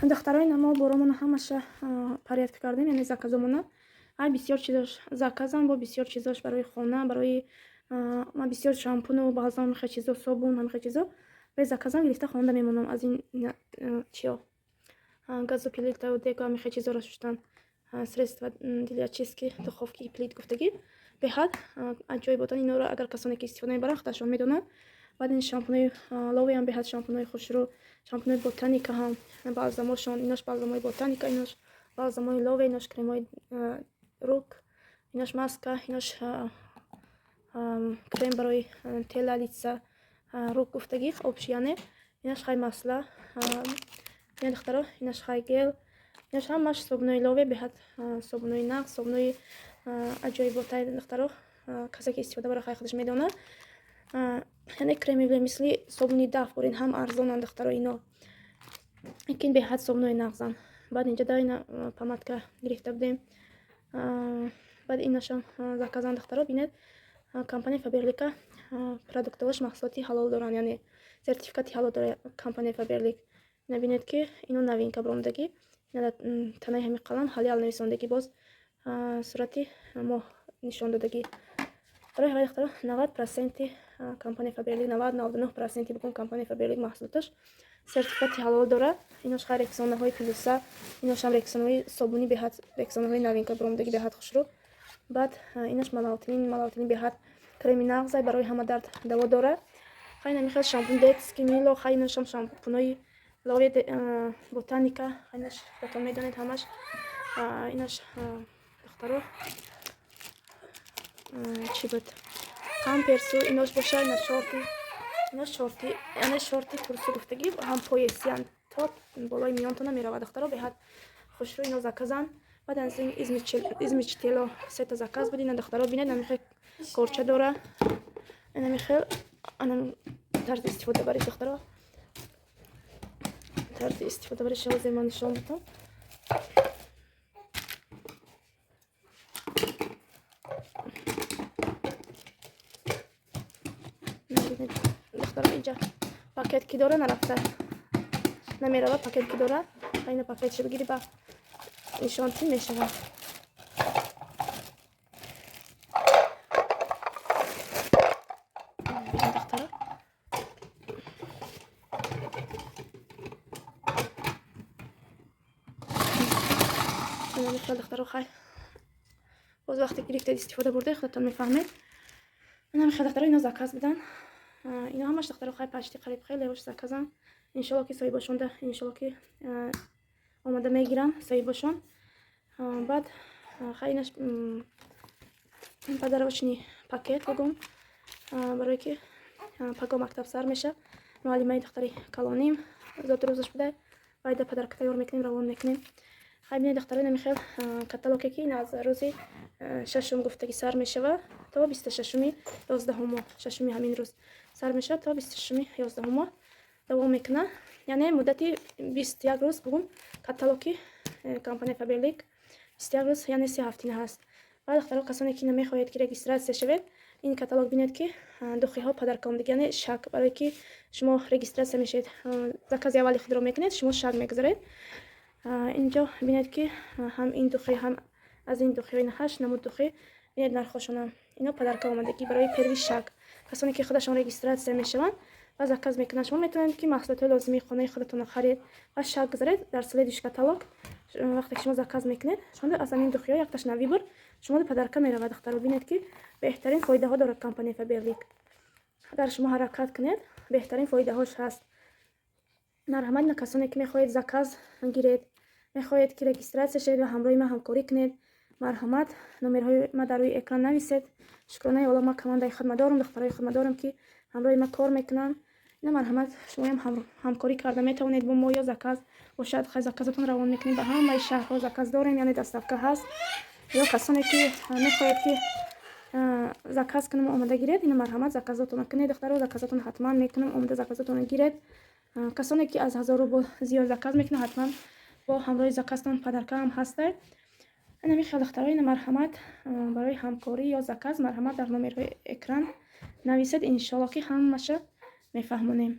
духтарои мо боромона ҳамаша порядка кардем, яъне заказомона ай бисёр чизош заказам, бо бисёр чизош барои хона, барои ман бисёр шампуну баъзан мехе чизо, собун, ҳамихе чизо бе заказам гирифта хонда мемонам. Аз ин чиё газоплитау деку ҳамихе чизоро шуштан средства для чистки духовки плит гуфтагӣ беҳад аҷоиб ботан. Инҳоро агар касоне ки истифода мебаранд худашон медонанд. Баъд ин шампунои лове ҳам беҳад шампунои хушрӯ, шампунои ботаника ҳам балзамошон, инош балзамои ботаника, инош балзамои лове, инош кремои рук, инош маска, инош крем барои тела, лица, рук гуфтагӣ обшияне, инош хай масла, ин духтаро, инош хай гел, инош ҳамаш собунои лове беҳад собунои нағз, собунои аҷоиботаи духтаро касе ки истифода барои хай худаш медонад. яъне кремивле мисли собуни даф бурин ҳам арзонанд духтаро ино, лекин беҳад собунои нағзанд. баъд инҷа да ина помадка гирифта будем, баъд инашам заказан духтаро. бинед компания Faberlic продуктоваш маҳсулоти ҳалол доранд, яъне сертификати ҳалол дорад компания Faberlic. ина бинед ки ино новинка бромдагӣ, ина танаи ҳами қалам ҳалиал нависондагӣ, боз сурати моҳ нишон додагӣ. барои ҳавай духтаро 90% компания Faberlic, 90-99% букун компания Faberlic маҳсулоташ сертификати ҳалол дорад. инош хай рексонаҳои пилуса, иношам рексонаҳои собуни беҳад рексонаҳои новинка бромдагӣ беҳад хушрӯ. баъд инош малалтинин беҳад креми нағзай барои ҳама дард даво дорад. хай намихел шампун детский мило, хай иношам шампунои лове ботаника, хай инош батон медонед ҳамаш. инош духтаро чӣ буд памперсу инош боша, инош шорти, яъне шорти турсу гуфтагӣ ҳам поясиянд то болои миёнтона меравад духтаро, беҳад хушрӯ ино заказан. баъд аз ин измичтело сета заказ буд. ина духтаро бинед намихел корча дора, намихел тарзи истифода бариш духтаро, тарзи истифода бариш ҳозир ман нишон додам. духтаро инҷа пакет ки дора нарафта намеравад, пакет ки дора айна пакетшо бигири ба нишонтӣ мешавад. духтаро хай боз вақте гирифтед истифода бурдед худатон мефаҳмед. намехел духтаро ино заказ будан, ино ҳамаш духтаро хай пачти қариб хеле хош заказан. иншоалло ки соҳибошонда иншоалло ки омада мегиран соҳибошон. баъд хай инаш падарочни пакет бигум, барое ки паго мактаб сар меша. муаллимаи духтари калоним зоту рӯзаш буда вайда падарка тайёр мекунем, равон мекунем. хай бинед духтаро намехел каталоге ки ин аз рӯзи 6 гуфтагӣ сар мешава то 26 11 моҳ, 6 ҳамин рӯз сар мешава то 26 11 моҳ давом мекунад. яъне муддати 21 рӯз бугум каталоги компания Faberlic 21 рӯз, яъне 3 ҳафтина ҳаст. баъд духтаро касоне ки намехоҳед ки регистратсия шавед, ин каталог бинед ки духиҳо падаркомдагӣ, яъне шак, барое ки шумо регистратсия мешавед, закази аввали худро мекунед, шумо шак мегузаред. инҷо бинед ки ҳам ин духӣ, ҳам аз ин духиҳои 8 намуд духӣ бинед нархошонам. ино падарка омадагӣ барои первӣ шак. касоне ки худашон регистратсия мешаванд ва заказ мекунанд, шумо метавонед ки маҳсулоти лозимии хонаи худатонро харид ва шак гузаред дар следующий каталог. вақте ки шумо заказ мекунед, шумо аз ҳамин духиҳо якташна вибр шумо падарка меравад. духтаро бинед ки беҳтарин фоидаҳо дорад компания Faberlic. агар шумо ҳаракат кунед беҳтарин фоидаҳош ҳаст. марҳамат на касоне ки мехоҳед заказ гиред, мехоҳед ки регистратсия шавед ва ҳамроҳи ман ҳамкорӣ кунед, марҳамат, номерҳои ма дар рӯи экран нависед. шукронаи ола ма командаи хидматдорам, духтарои хидматдорам ки ҳамроҳи ма кор мекунанд. ина марҳамат, шумоям ҳамкорӣ карда метавонед бо мо ё заказ бошад, хай заказатон равон мекунед. ба ҳамаи шаҳрҳо заказ дорем, яъне доставка ҳаст. ё касоне ки мехоҳед ки заказ кунам омада гиред, ина марҳамат заказотонро кунед духтаро, заказотон ҳатман мекунам омада заказотонро гиред. касоне ки аз 1000 рубл зиёд заказ мекунад ҳатман бо ҳамроҳи заказтон падарка ҳам ҳастад. намехел духтаро ина марҳамат барои ҳамкорӣ ё заказ марҳамат дар номерҳои экран нависед. иншоалло ки ҳамаша мефаҳмонем.